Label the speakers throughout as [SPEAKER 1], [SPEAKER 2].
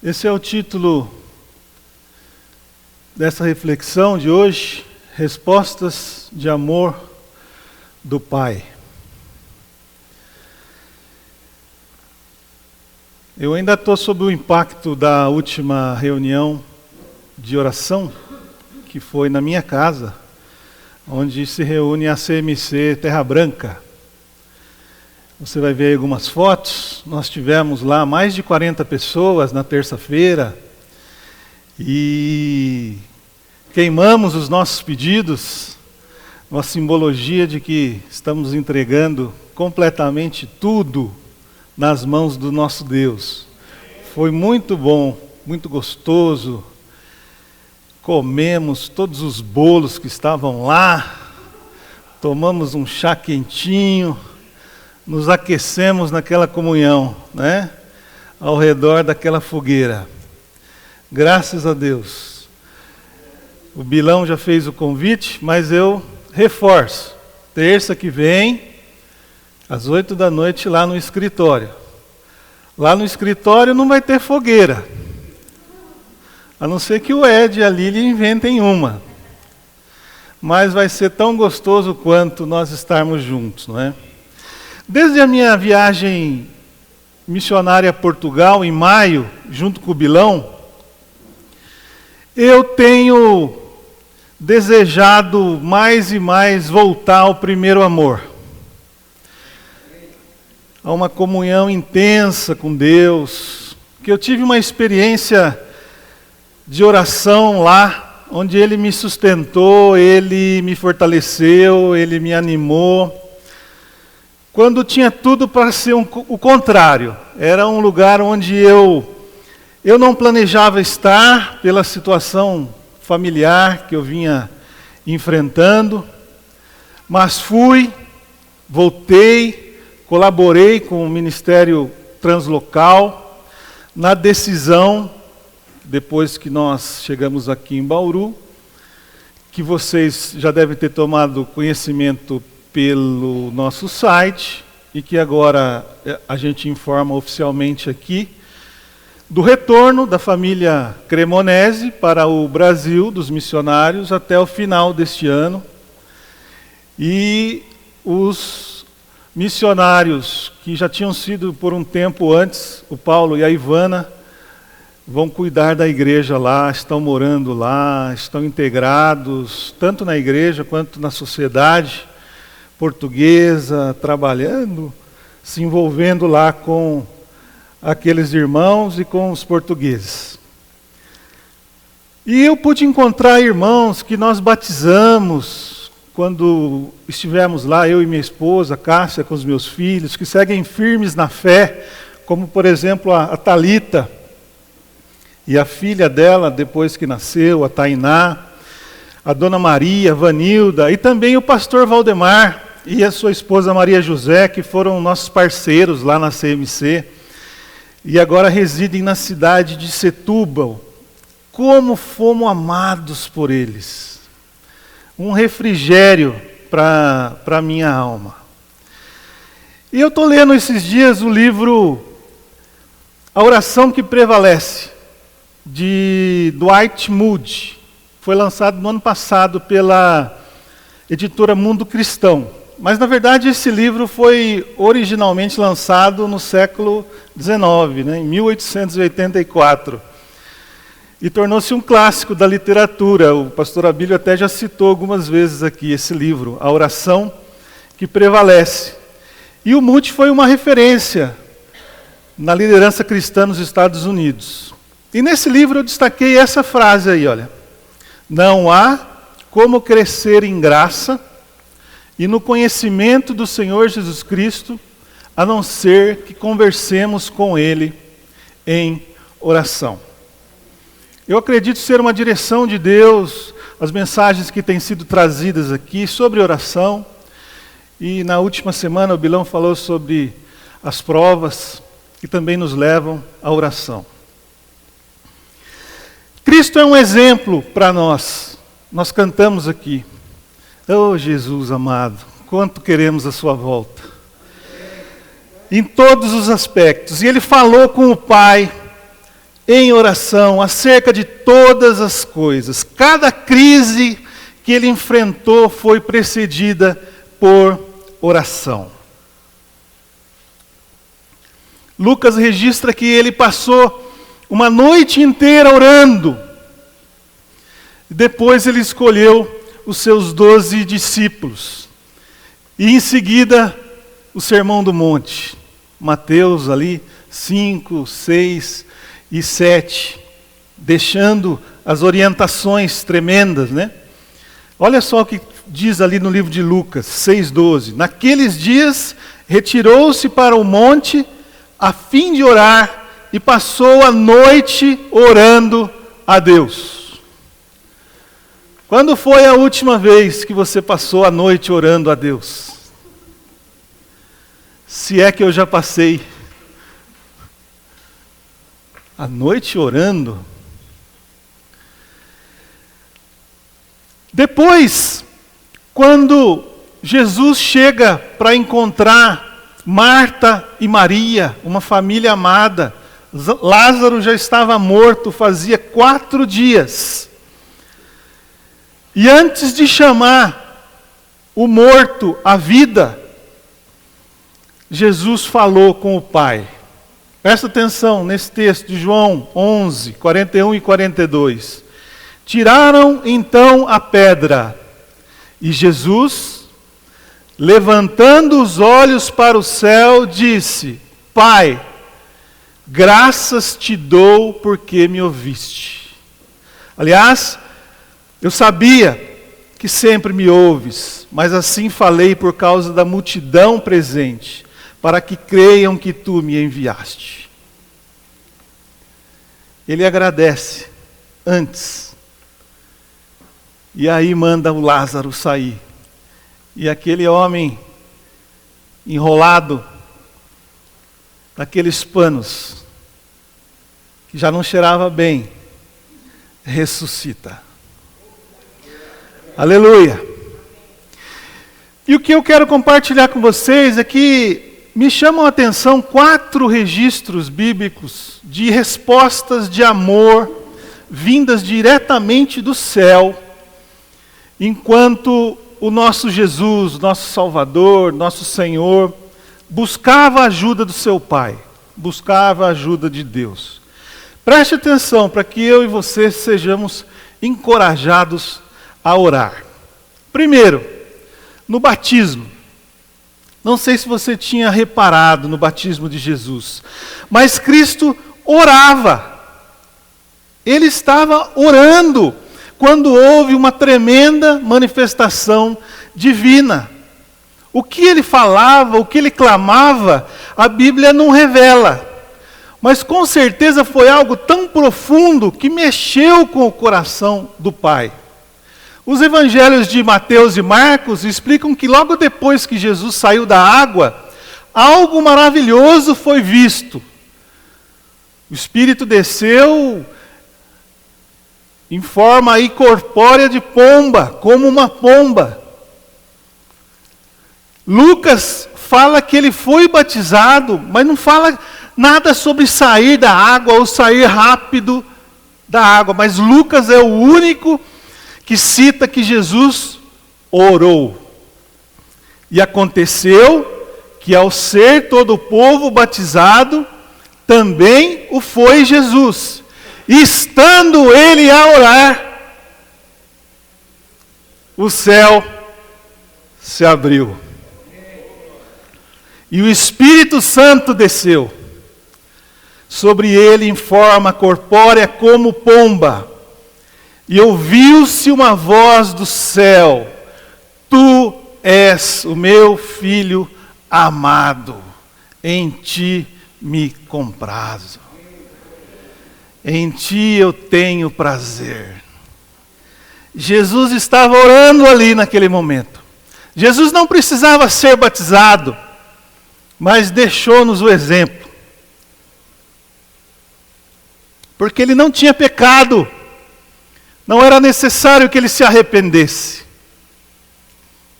[SPEAKER 1] Esse é o título dessa reflexão de hoje, Respostas de Amor do Pai. Eu ainda estou sob o impacto da última reunião de oração, que foi na minha casa, onde se reúne a CMC Terra Branca. Você vai ver algumas fotos. Nós tivemos lá mais de 40 pessoas na terça-feira e queimamos os nossos pedidos, uma simbologia de que estamos entregando completamente tudo nas mãos do nosso Deus. Foi muito bom, muito gostoso. Comemos todos os bolos que estavam lá, tomamos um chá quentinho, nos aquecemos naquela comunhão, né? Ao redor daquela fogueira. Graças a Deus. O Bilão já fez o convite, mas eu reforço. Terça que vem, às 8 da noite, lá no escritório. Lá no escritório não vai ter fogueira. A não ser que o Ed e a Lili inventem uma. Mas vai ser tão gostoso quanto nós estarmos juntos, não é? Desde a minha viagem missionária a Portugal, em maio, junto com o Bilão, eu tenho desejado mais e mais voltar ao primeiro amor. A uma comunhão intensa com Deus, que eu tive uma experiência de oração lá, onde Ele me sustentou, Ele me fortaleceu, Ele me animou. Quando tinha tudo para ser o contrário. Era um lugar onde eu não planejava estar pela situação familiar que eu vinha enfrentando, mas fui, voltei, colaborei com o Ministério Translocal na decisão, depois que nós chegamos aqui em Bauru, que vocês já devem ter tomado conhecimento pelo nosso site, e que agora a gente informa oficialmente aqui, do retorno da família Cremonese para o Brasil, dos missionários, até o final deste ano. E os missionários que já tinham sido por um tempo antes, o Paulo e a Ivana, vão cuidar da igreja lá, estão morando lá, estão integrados, tanto na igreja quanto na sociedade portuguesa, trabalhando, se envolvendo lá com aqueles irmãos e com os portugueses. E eu pude encontrar irmãos que nós batizamos quando estivemos lá, eu e minha esposa, Cássia, com os meus filhos, que seguem firmes na fé, como por exemplo a Thalita e a filha dela, depois que nasceu, a Tainá, a Dona Maria, a Vanilda, e também o pastor Valdemar e a sua esposa Maria José, que foram nossos parceiros lá na CMC, e agora residem na cidade de Setúbal. Como fomos amados por eles. Um refrigério para a minha alma. E eu estou lendo esses dias o livro A Oração que Prevalece, de Dwight Moody. Foi lançado no ano passado pela editora Mundo Cristão. Mas, na verdade, esse livro foi originalmente lançado no século XIX, em 1884. E tornou-se um clássico da literatura. O pastor Abílio até já citou algumas vezes aqui esse livro, A Oração que Prevalece. E o Moody foi uma referência na liderança cristã nos Estados Unidos. E nesse livro eu destaquei essa frase aí, olha. Não há como crescer em graça e no conhecimento do Senhor Jesus Cristo, a não ser que conversemos com Ele em oração. Eu acredito ser uma direção de Deus, as mensagens que têm sido trazidas aqui sobre oração. E na última semana o Bilão falou sobre as provas que também nos levam à oração. Cristo é um exemplo para nós. Nós cantamos aqui. Oh, Jesus amado, quanto queremos a sua volta. Em todos os aspectos. E ele falou com o Pai em oração acerca de todas as coisas. Cada crise que ele enfrentou foi precedida por oração. Lucas registra que ele passou uma noite inteira orando. Depois ele escolheu os seus 12 discípulos. E em seguida, o Sermão do Monte. Mateus ali, 5, 6 e 7. Deixando as orientações tremendas, né? Olha só o que diz ali no livro de Lucas, 6:12. Naqueles dias, retirou-se para o monte a fim de orar e passou a noite orando a Deus. Quando foi a última vez que você passou a noite orando a Deus? Se é que eu já passei a noite orando. Depois, quando Jesus chega para encontrar Marta e Maria, uma família amada, Lázaro já estava morto fazia 4 dias. E antes de chamar o morto à vida, Jesus falou com o Pai. Presta atenção nesse texto de João 11, 41 e 42. Tiraram então a pedra, e Jesus, levantando os olhos para o céu, disse: Pai, graças te dou porque me ouviste. Aliás, eu sabia que sempre me ouves, mas assim falei por causa da multidão presente, para que creiam que tu me enviaste. Ele agradece antes. E aí manda o Lázaro sair. E aquele homem enrolado naqueles panos, que já não cheirava bem, ressuscita. Aleluia! E o que eu quero compartilhar com vocês é que me chamam a atenção 4 registros bíblicos de respostas de amor vindas diretamente do céu, enquanto o nosso Jesus, nosso Salvador, nosso Senhor, buscava a ajuda do seu Pai, buscava a ajuda de Deus. Preste atenção para que eu e você sejamos encorajados a orar. Primeiro, no batismo. Não sei se você tinha reparado no batismo de Jesus, mas Cristo orava. Ele estava orando quando houve uma tremenda manifestação divina. O que ele falava, o que ele clamava, a Bíblia não revela. Mas com certeza foi algo tão profundo que mexeu com o coração do Pai. Os evangelhos de Mateus e Marcos explicam que logo depois que Jesus saiu da água, algo maravilhoso foi visto. O Espírito desceu em forma aí corpórea de pomba, como uma pomba. Lucas fala que ele foi batizado, mas não fala nada sobre sair da água ou sair rápido da água. Mas Lucas é o único que cita que Jesus orou. E aconteceu que ao ser todo o povo batizado, também o foi Jesus. E estando ele a orar, o céu se abriu. E o Espírito Santo desceu sobre ele em forma corpórea como pomba. E ouviu-se uma voz do céu: Tu és o meu filho amado, em ti me comprazo. Em ti eu tenho prazer. Jesus estava orando ali naquele momento. Jesus não precisava ser batizado, mas deixou-nos o exemplo. Porque ele não tinha pecado. Não era necessário que ele se arrependesse.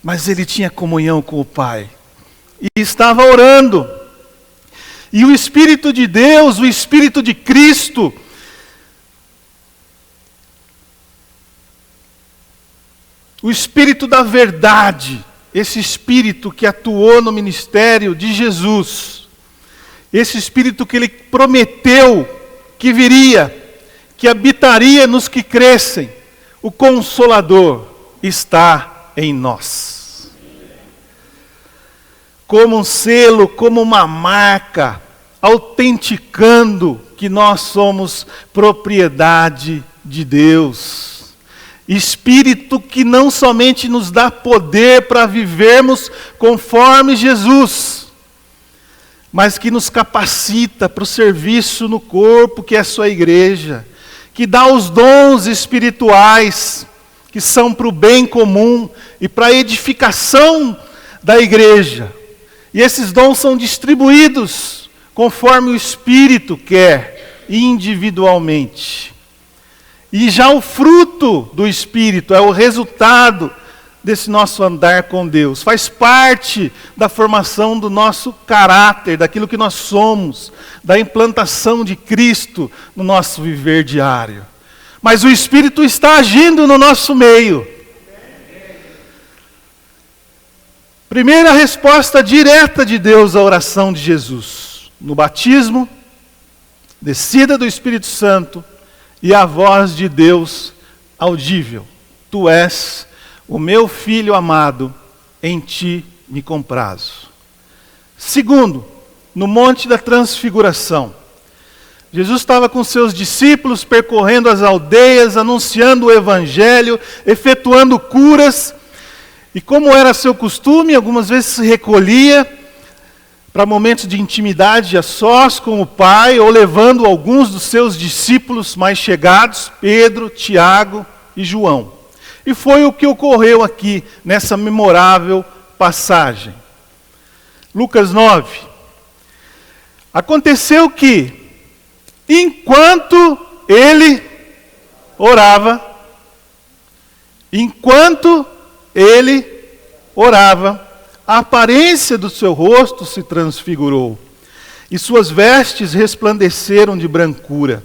[SPEAKER 1] Mas ele tinha comunhão com o Pai. E estava orando. E o Espírito de Deus, o Espírito de Cristo, o Espírito da verdade, esse Espírito que atuou no ministério de Jesus, esse Espírito que Ele prometeu que viria, que habitaria nos que crescem, o Consolador está em nós. Como um selo, como uma marca, autenticando que nós somos propriedade de Deus. Espírito que não somente nos dá poder para vivermos conforme Jesus, mas que nos capacita para o serviço no corpo, que é a sua igreja, que dá os dons espirituais, que são para o bem comum e para a edificação da igreja. E esses dons são distribuídos conforme o Espírito quer, individualmente. E já o fruto do Espírito é o resultado desse nosso andar com Deus. Faz parte da formação do nosso caráter, daquilo que nós somos, da implantação de Cristo no nosso viver diário. Mas o Espírito está agindo no nosso meio. Primeira resposta direta de Deus à oração de Jesus. No batismo, descida do Espírito Santo, e a voz de Deus audível: Tu és o meu filho amado, em ti me comprazo. Segundo, no Monte da Transfiguração, Jesus estava com seus discípulos percorrendo as aldeias, anunciando o Evangelho, efetuando curas, e como era seu costume, algumas vezes se recolhia para momentos de intimidade a sós com o Pai, ou levando alguns dos seus discípulos mais chegados, Pedro, Tiago e João. E foi o que ocorreu aqui, nessa memorável passagem. Lucas 9. Aconteceu que, enquanto ele orava, a aparência do seu rosto se transfigurou, e suas vestes resplandeceram de brancura.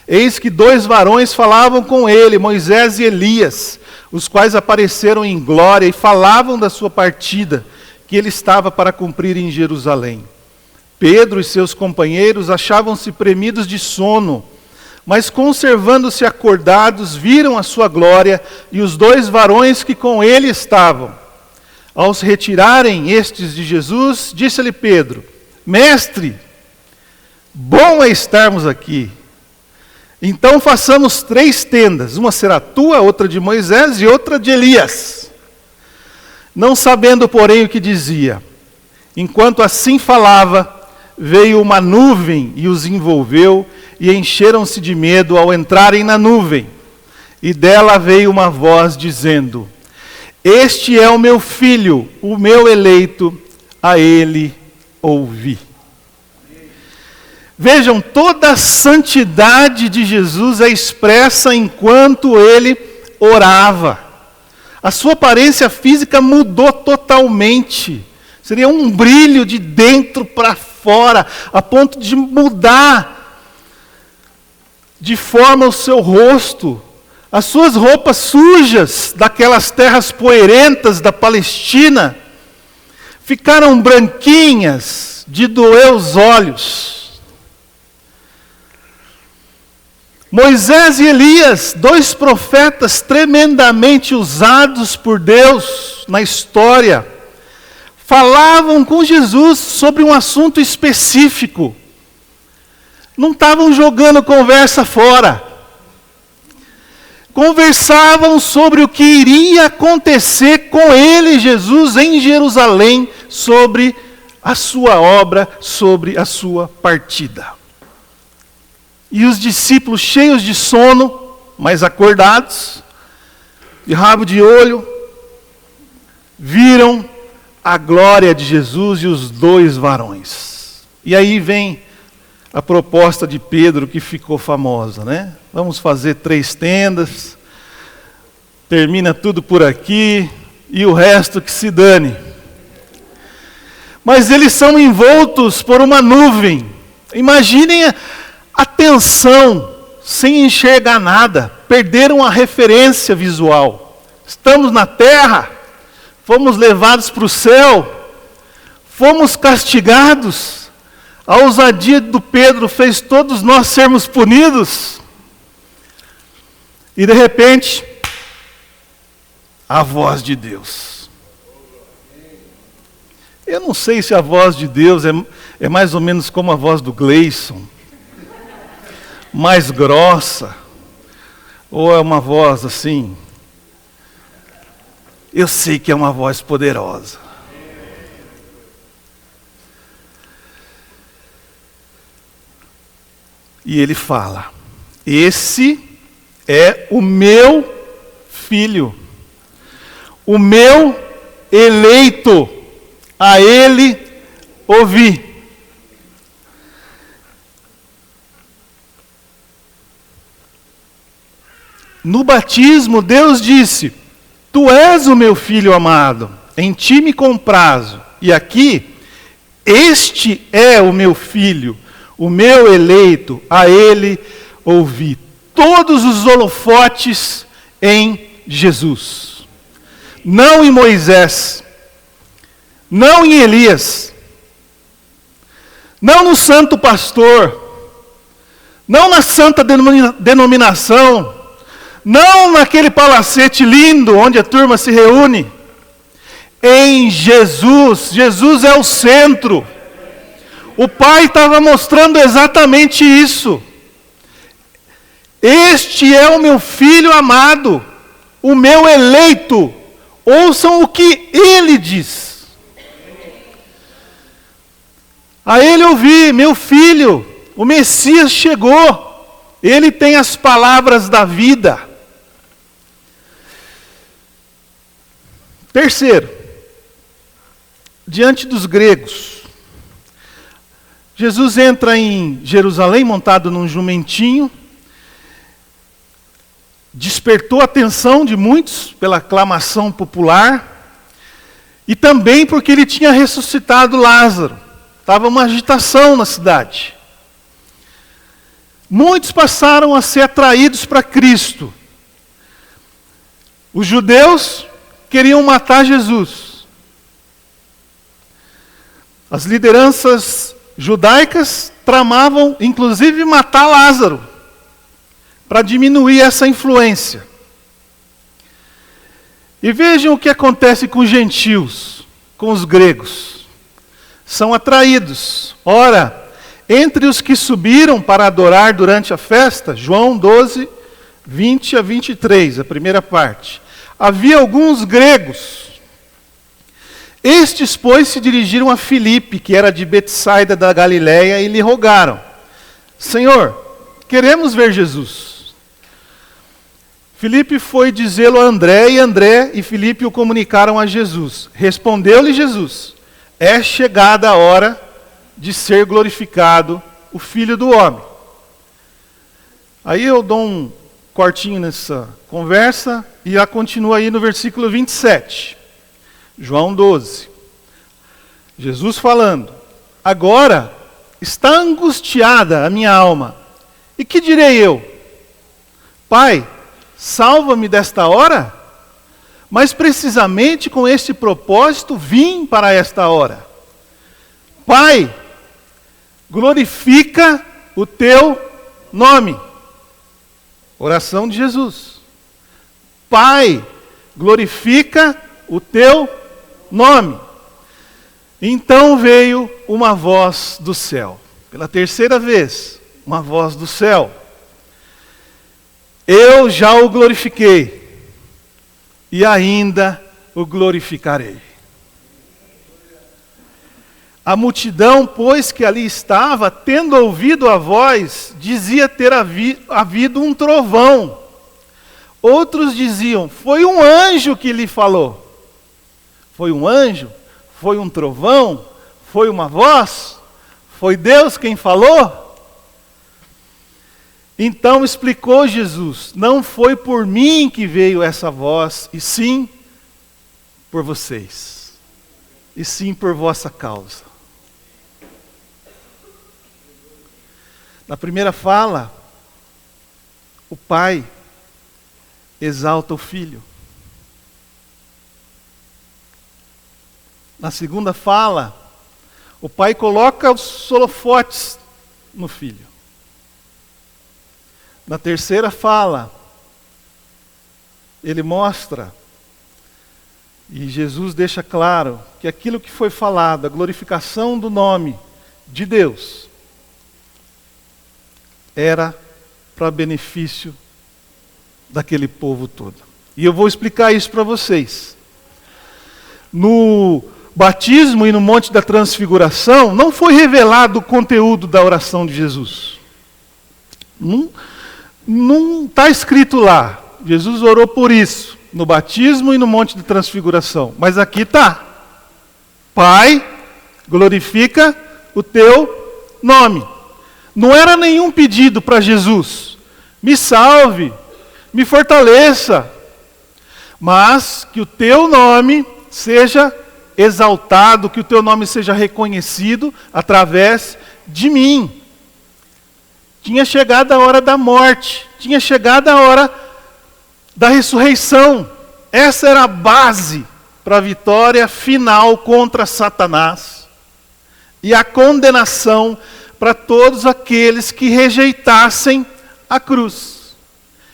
[SPEAKER 1] Eis que 2 varões falavam com ele, Moisés e Elias, os quais apareceram em glória e falavam da sua partida, que ele estava para cumprir em Jerusalém. Pedro e seus companheiros achavam-se premidos de sono, mas conservando-se acordados, viram a sua glória e os 2 varões que com ele estavam. Ao se retirarem estes de Jesus, disse-lhe Pedro: Mestre, bom é estarmos aqui. Então façamos 3 tendas, uma será tua, outra de Moisés e outra de Elias. Não sabendo, porém, o que dizia, enquanto assim falava, veio uma nuvem e os envolveu, e encheram-se de medo ao entrarem na nuvem. E dela veio uma voz dizendo: Este é o meu filho, o meu eleito, a ele ouvi. Vejam, toda a santidade de Jesus é expressa enquanto ele orava. A sua aparência física mudou totalmente. Seria um brilho de dentro para fora, a ponto de mudar de forma o seu rosto. As suas roupas sujas daquelas terras poeirentas da Palestina ficaram branquinhas de doer os olhos. Moisés e Elias, 2 profetas tremendamente usados por Deus na história, falavam com Jesus sobre um assunto específico. Não estavam jogando conversa fora. Conversavam sobre o que iria acontecer com ele, Jesus, em Jerusalém, sobre a sua obra, sobre a sua partida. E os discípulos, cheios de sono, mas acordados, de rabo de olho, viram a glória de Jesus e os 2 varões. E aí vem a proposta de Pedro, que ficou famosa, né? Vamos fazer 3 tendas, termina tudo por aqui, e o resto que se dane. Mas eles são envoltos por uma nuvem. Imaginem a tensão, sem enxergar nada, perderam a referência visual. estamos na terra, fomos levados para o céu, fomos castigados. A ousadia do Pedro fez todos nós sermos punidos. E de repente, a voz de Deus. Eu não sei se a voz de Deus é mais ou menos como a voz do Gleison, mais grossa, ou é uma voz assim. Eu sei que é uma voz poderosa. E ele fala: esse é o meu filho, o meu eleito, a ele ouvi. No batismo, Deus disse: tu és o meu filho amado, em ti me comprazo. E aqui, este é o meu filho, o meu eleito, a ele ouvi. Todos os holofotes em Jesus. Não em Moisés, não em Elias, não no santo pastor, não na santa denominação, não naquele palacete lindo onde a turma se reúne. Em Jesus. Jesus é o centro. O Pai estava mostrando exatamente isso. Este é o meu filho amado, o meu eleito. Ouçam o que ele diz. A ele ouvi: meu filho, o Messias chegou. Ele tem as palavras da vida. Terceiro, diante dos gregos, Jesus entra em Jerusalém montado num jumentinho, despertou a atenção de muitos pela aclamação popular e também porque ele tinha ressuscitado Lázaro. Estava uma agitação na cidade. Muitos passaram a ser atraídos para Cristo. Os judeus queriam matar Jesus. As lideranças judaicas tramavam, inclusive, matar Lázaro, para diminuir essa influência. E vejam o que acontece com os gentios, com os gregos. São atraídos. Ora, entre os que subiram para adorar durante a festa, João 12, 20 a 23, a primeira parte, havia alguns gregos. Estes, pois, se dirigiram a Filipe, que era de Betsaida da Galileia, e lhe rogaram: Senhor, queremos ver Jesus. Filipe foi dizê-lo a André, e André e Filipe o comunicaram a Jesus. Respondeu-lhe Jesus: é chegada a hora de ser glorificado o Filho do Homem. Aí eu dou um cortinho nessa conversa e ela continua aí no versículo 27. João 12. Jesus falando: agora está angustiada a minha alma. E que direi eu? Pai, salva-me desta hora? Mas precisamente com este propósito vim para esta hora. Pai, glorifica o teu nome. Oração de Jesus. Pai, glorifica o teu nome. Então veio uma voz do céu. Pela terceira vez, uma voz do céu. Eu já o glorifiquei, e ainda o glorificarei. A multidão, pois, que ali estava, tendo ouvido a voz, dizia ter havido um trovão. Outros diziam: foi um anjo que lhe falou. Foi um anjo? Foi um trovão? Foi uma voz? Foi Deus quem falou? Então explicou Jesus: não foi por mim que veio essa voz, e sim por vocês, e sim por vossa causa. Na primeira fala, o Pai exalta o Filho. Na segunda fala, o pai coloca os holofotes no filho. Na terceira fala, ele mostra, e Jesus deixa claro, que aquilo que foi falado, a glorificação do nome de Deus, era para benefício daquele povo todo. E eu vou explicar isso para vocês. No batismo e no Monte da Transfiguração, não foi revelado o conteúdo da oração de Jesus. Não está escrito lá. Jesus orou por isso, no batismo e no Monte da Transfiguração. Mas aqui está. Pai, glorifica o teu nome. Não era nenhum pedido para Jesus. Me salve, me fortaleça. Mas que o teu nome seja exaltado, que o teu nome seja reconhecido através de mim. Tinha chegado a hora da morte, tinha chegado a hora da ressurreição. Essa era a base para a vitória final contra Satanás e a condenação para todos aqueles que rejeitassem a cruz.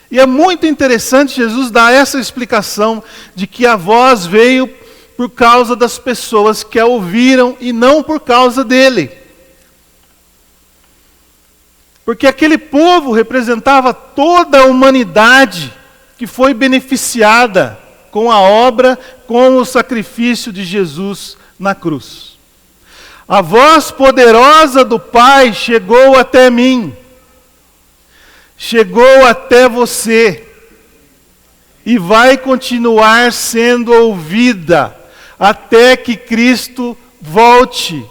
[SPEAKER 1] E é muito interessante Jesus dar essa explicação de que a voz veio por causa das pessoas que a ouviram e não por causa dele. Porque aquele povo representava toda a humanidade que foi beneficiada com a obra, com o sacrifício de Jesus na cruz. A voz poderosa do Pai chegou até mim, chegou até você, e vai continuar sendo ouvida até que Cristo volte.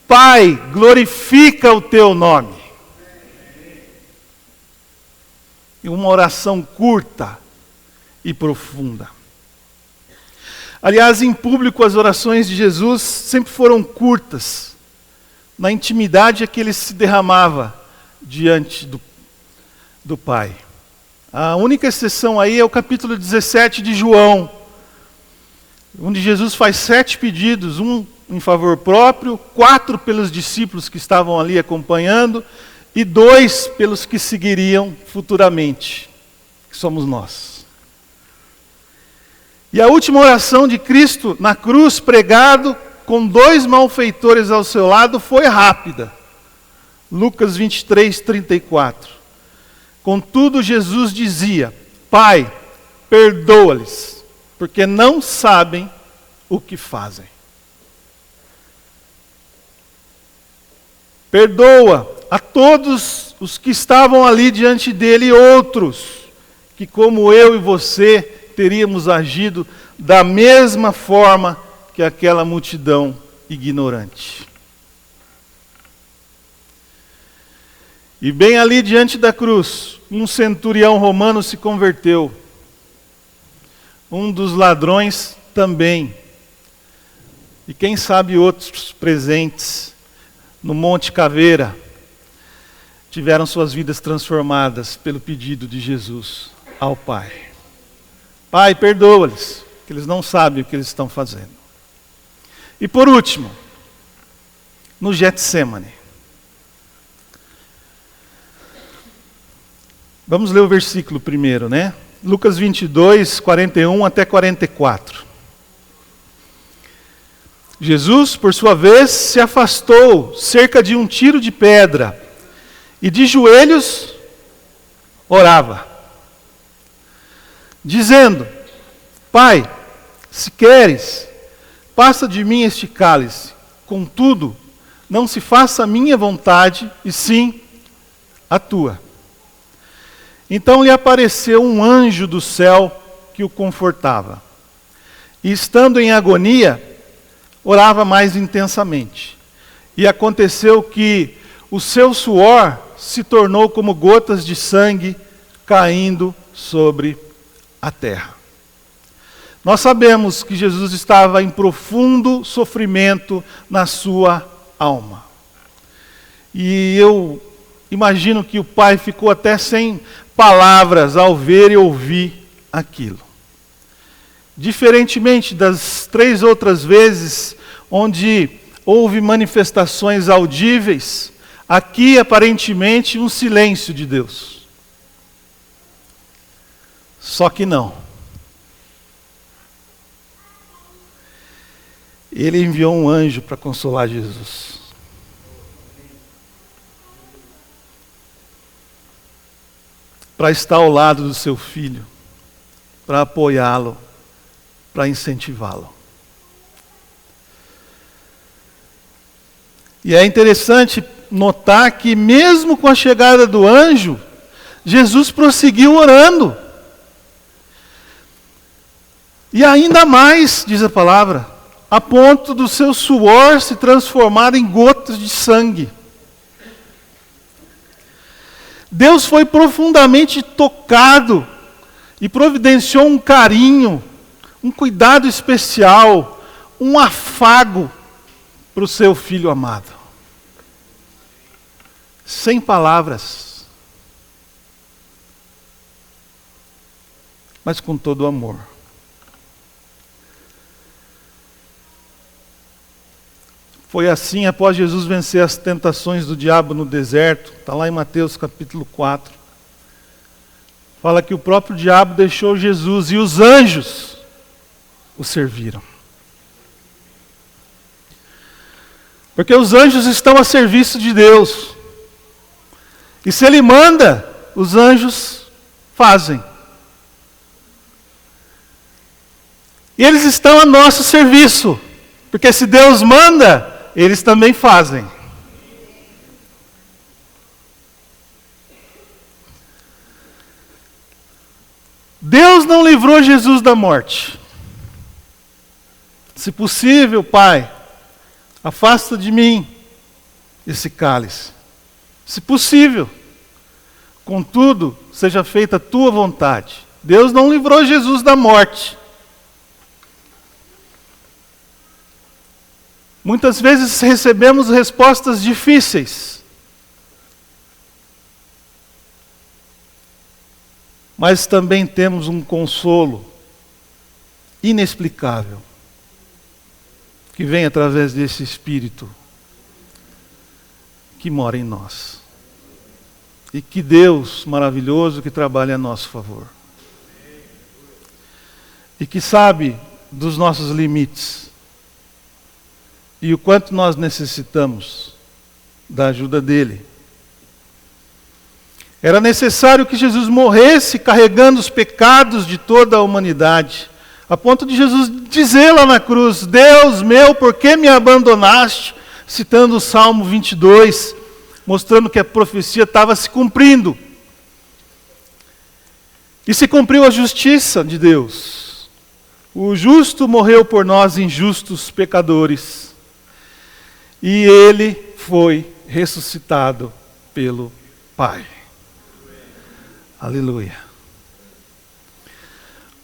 [SPEAKER 1] Pai, glorifica o teu nome. E uma oração curta e profunda. Aliás, em público, as orações de Jesus sempre foram curtas. Na intimidade é que ele se derramava diante do Pai. A única exceção aí é o capítulo 17 de João, onde Jesus faz 7 pedidos, um em favor próprio, 4 pelos discípulos que estavam ali acompanhando, e 2 pelos que seguiriam futuramente, que somos nós. E a última oração de Cristo na cruz, pregado com 2 malfeitores ao seu lado, foi rápida. Lucas 23, 34. Contudo, Jesus dizia: Pai, perdoa-lhes, porque não sabem o que fazem. Perdoa a todos os que estavam ali diante dele e outros, que como eu e você teríamos agido da mesma forma que aquela multidão ignorante. E bem ali diante da cruz, um centurião romano se converteu. Um dos ladrões também. E quem sabe outros presentes no Monte Caveira tiveram suas vidas transformadas pelo pedido de Jesus ao Pai. Pai, perdoa-lhes, que eles não sabem o que eles estão fazendo. E por último, no Getsemane. Vamos ler o versículo primeiro, né? Lucas 22, 41 até 44. Jesus, por sua vez, se afastou cerca de um tiro de pedra e de joelhos orava, dizendo: Pai, se queres, passa de mim este cálice. Contudo, não se faça a minha vontade, e sim a tua. Então lhe apareceu um anjo do céu que o confortava. E estando em agonia, orava mais intensamente. E aconteceu que o seu suor se tornou como gotas de sangue caindo sobre a terra. Nós sabemos que Jesus estava em profundo sofrimento na sua alma. E eu imagino que o pai ficou até sem palavras ao ver e ouvir aquilo. Diferentemente das 3 outras vezes onde houve manifestações audíveis, aqui aparentemente um silêncio de Deus. Só que não. Ele enviou um anjo para consolar Jesus. Para estar ao lado do seu filho, para apoiá-lo, para incentivá-lo. E é interessante notar que mesmo com a chegada do anjo, Jesus prosseguiu orando. E ainda mais, diz a palavra, a ponto do seu suor se transformar em gotas de sangue. Deus foi profundamente tocado e providenciou um carinho, um cuidado especial, um afago para o seu filho amado. Sem palavras, mas com todo o amor. Foi assim após Jesus vencer as tentações do diabo no deserto. Está lá em Mateus capítulo 4. Fala que o próprio diabo deixou Jesus e os anjos o serviram. Porque os anjos estão a serviço de Deus. E se Ele manda, os anjos fazem. E eles estão a nosso serviço. Porque se Deus manda, eles também fazem. Deus não livrou Jesus da morte. Se possível, Pai, afasta de mim esse cálice. Se possível. Contudo, seja feita a tua vontade. Deus não livrou Jesus da morte. Muitas vezes recebemos respostas difíceis. Mas também temos um consolo inexplicável que vem através desse Espírito que mora em nós. E que Deus maravilhoso que trabalha a nosso favor. E que sabe dos nossos limites. E o quanto nós necessitamos da ajuda dele. Era necessário que Jesus morresse carregando os pecados de toda a humanidade. A ponto de Jesus dizer lá na cruz, Deus meu, por que me abandonaste? Citando o Salmo 22, mostrando que a profecia estava se cumprindo. E se cumpriu a justiça de Deus. O justo morreu por nós, injustos pecadores. E ele foi ressuscitado pelo Pai. Aleluia.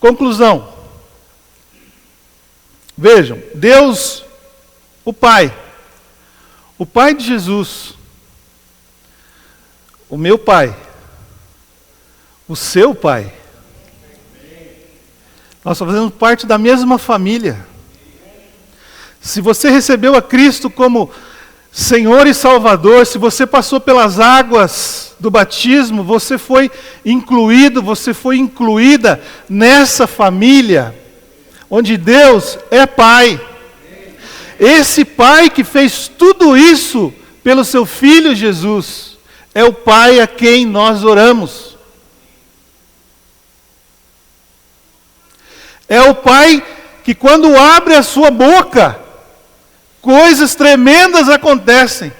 [SPEAKER 1] Conclusão. Vejam, Deus, o Pai de Jesus, o meu Pai, o seu Pai, nós fazemos parte da mesma família. Se você recebeu a Cristo como Senhor e Salvador, se você passou pelas águas do batismo, você foi incluído, você foi incluída nessa família, onde Deus é Pai. Esse Pai que fez tudo isso pelo seu Filho Jesus, é o Pai a quem nós oramos. É o Pai que quando abre a sua boca, coisas tremendas acontecem.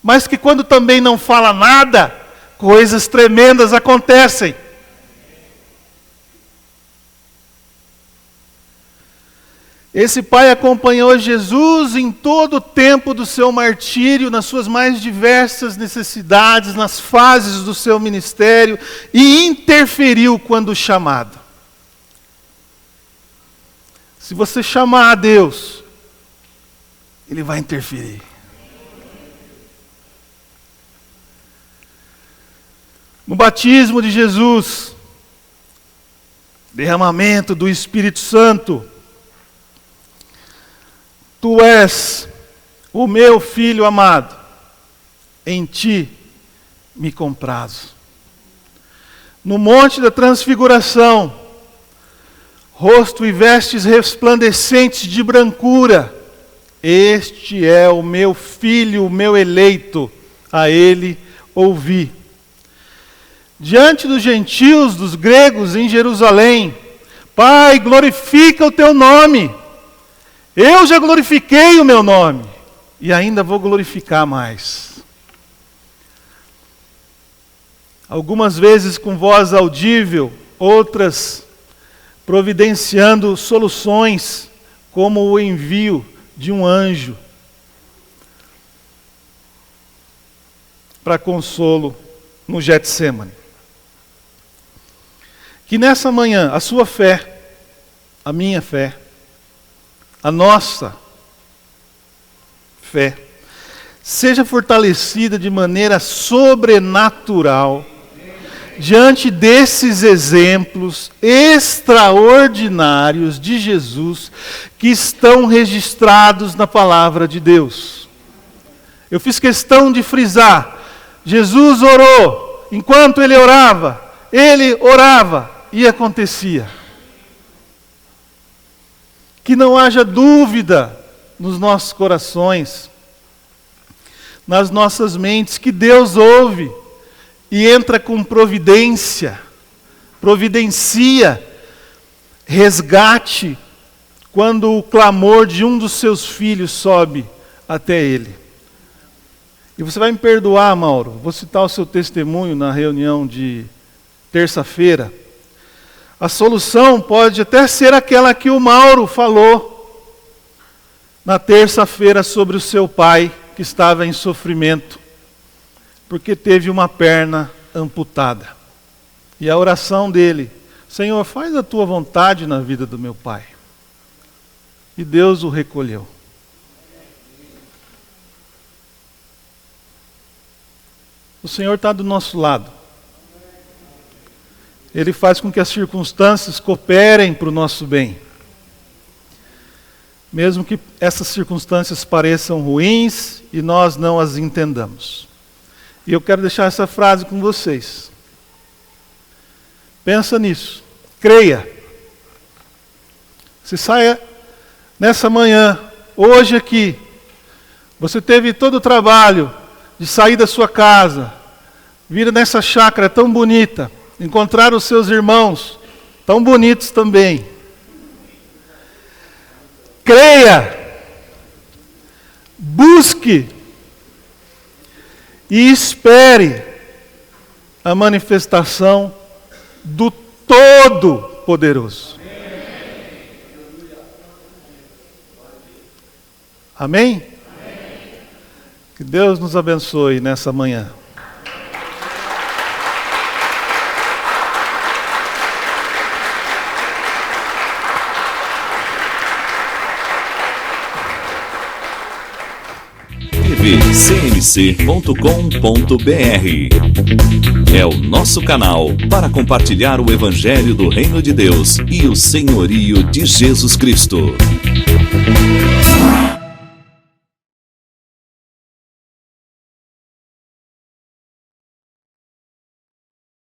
[SPEAKER 1] Mas que quando também não fala nada, coisas tremendas acontecem. Esse Pai acompanhou Jesus em todo o tempo do seu martírio, nas suas mais diversas necessidades, nas fases do seu ministério, e interferiu quando chamado. Se você chamar a Deus, Ele vai interferir. No batismo de Jesus, derramamento do Espírito Santo. Tu és o meu filho amado, em ti me comprazo. No monte da transfiguração, rosto e vestes resplandecentes de brancura, este é o meu filho, o meu eleito, a ele ouvi. Diante dos gentios, dos gregos em Jerusalém, Pai, glorifica o teu nome. Eu já glorifiquei o meu nome e ainda vou glorificar mais. Algumas vezes com voz audível, outras providenciando soluções, como o envio de um anjo para consolo no Getsêmani. Que nessa manhã a sua fé, a minha fé, a nossa fé, seja fortalecida de maneira sobrenatural diante desses exemplos extraordinários de Jesus que estão registrados na palavra de Deus. Eu fiz questão de frisar, Jesus orou, enquanto ele orava e acontecia. Que não haja dúvida nos nossos corações, nas nossas mentes, que Deus ouve e entra com providencia, resgate, quando o clamor de um dos seus filhos sobe até ele. E você vai me perdoar, Mauro, vou citar o seu testemunho na reunião de terça-feira. A solução pode até ser aquela que o Mauro falou na terça-feira sobre o seu pai que estava em sofrimento, porque teve uma perna amputada. E a oração dele, Senhor, faz a tua vontade na vida do meu pai. E Deus o recolheu. O Senhor está do nosso lado. Ele faz com que as circunstâncias cooperem para o nosso bem. Mesmo que essas circunstâncias pareçam ruins e nós não as entendamos. E eu quero deixar essa frase com vocês. Pensa nisso. Creia. Se saia nessa manhã, hoje aqui, você teve todo o trabalho de sair da sua casa, vir nessa chácara tão bonita, encontrar os seus irmãos, tão bonitos também. Creia, busque e espere a manifestação do Todo-Poderoso. Amém? Que Deus nos abençoe nessa manhã.
[SPEAKER 2] cmc.com.br é o nosso canal para compartilhar o Evangelho do Reino de Deus e o senhorio de Jesus Cristo.